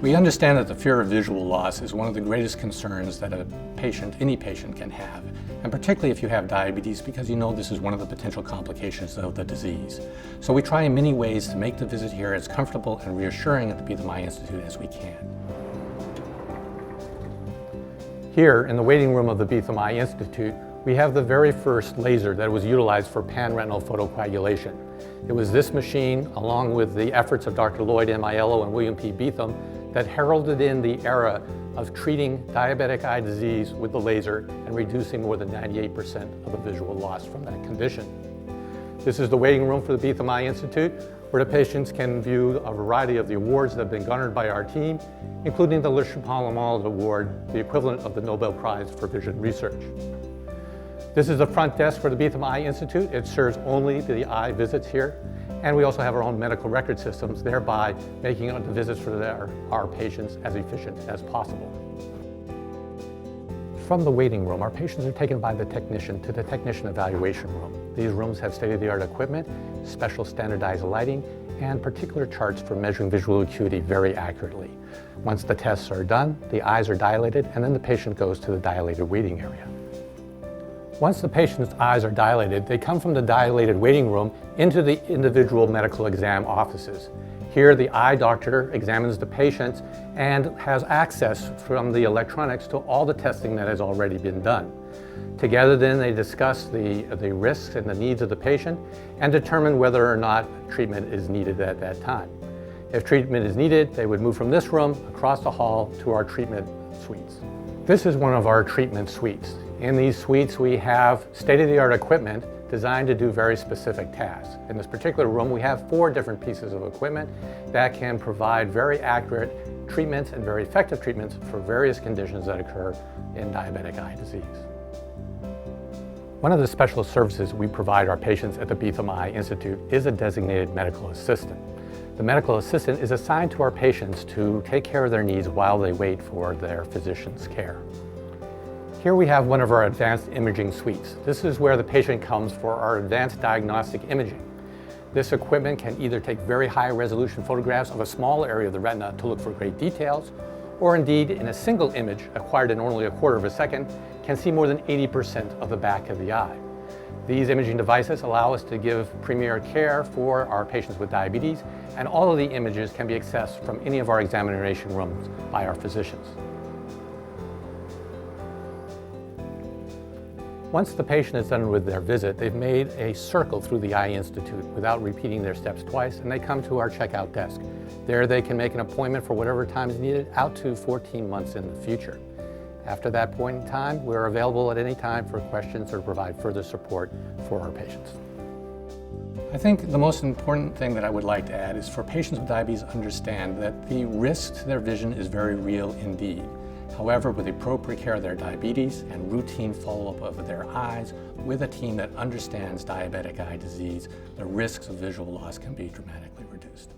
We understand that the fear of visual loss is one of the greatest concerns that any patient can have, and particularly if you have diabetes, because you know this is one of the potential complications of the disease. So we try in many ways to make the visit here as comfortable and reassuring at the Beetham Eye Institute as we can. Here in the waiting room of the Beetham Eye Institute, we have the very first laser that was utilized for pan-retinal photocoagulation. It was this machine, along with the efforts of Dr. Lloyd M. Aiello and William P. Beetham, that heralded in the era of treating diabetic eye disease with the laser and reducing more than 98% of the visual loss from that condition. This is the waiting room for the Beetham Eye Institute, where the patients can view a variety of the awards that have been garnered by our team, including the Le Champollion Award, the equivalent of the Nobel Prize for Vision Research. This is the front desk for the Beetham Eye Institute. It serves only the eye visits here. And we also have our own medical record systems, thereby making the visits for our patients as efficient as possible. From the waiting room, our patients are taken by the technician to the technician evaluation room. These rooms have state-of-the-art equipment, special standardized lighting, and particular charts for measuring visual acuity very accurately. Once the tests are done, the eyes are dilated, and then the patient goes to the dilated waiting area. Once the patient's eyes are dilated, they come from the dilated waiting room into the individual medical exam offices. Here, the eye doctor examines the patient and has access from the electronics to all the testing that has already been done. Together, then, they discuss the risks and the needs of the patient and determine whether or not treatment is needed at that time. If treatment is needed, they would move from this room across the hall to our treatment suites. This is one of our treatment suites. In these suites, we have state-of-the-art equipment designed to do very specific tasks. In this particular room, we have 4 different pieces of equipment that can provide very accurate treatments and very effective treatments for various conditions that occur in diabetic eye disease. One of the special services we provide our patients at the Beetham Eye Institute is a designated medical assistant. The medical assistant is assigned to our patients to take care of their needs while they wait for their physician's care. Here we have one of our advanced imaging suites. This is where the patient comes for our advanced diagnostic imaging. This equipment can either take very high resolution photographs of a small area of the retina to look for great details, or indeed in a single image acquired in only a quarter of a second can see more than 80% of the back of the eye. These imaging devices allow us to give premier care for our patients with diabetes, and all of the images can be accessed from any of our examination rooms by our physicians. Once the patient is done with their visit, they've made a circle through the Eye Institute without repeating their steps twice, and they come to our checkout desk. There they can make an appointment for whatever time is needed, out to 14 months in the future. After that point in time, we're available at any time for questions or provide further support for our patients. I think the most important thing that I would like to add is for patients with diabetes to understand that the risk to their vision is very real indeed. However, with the appropriate care of their diabetes and routine follow-up of their eyes with a team that understands diabetic eye disease, the risks of visual loss can be dramatically reduced.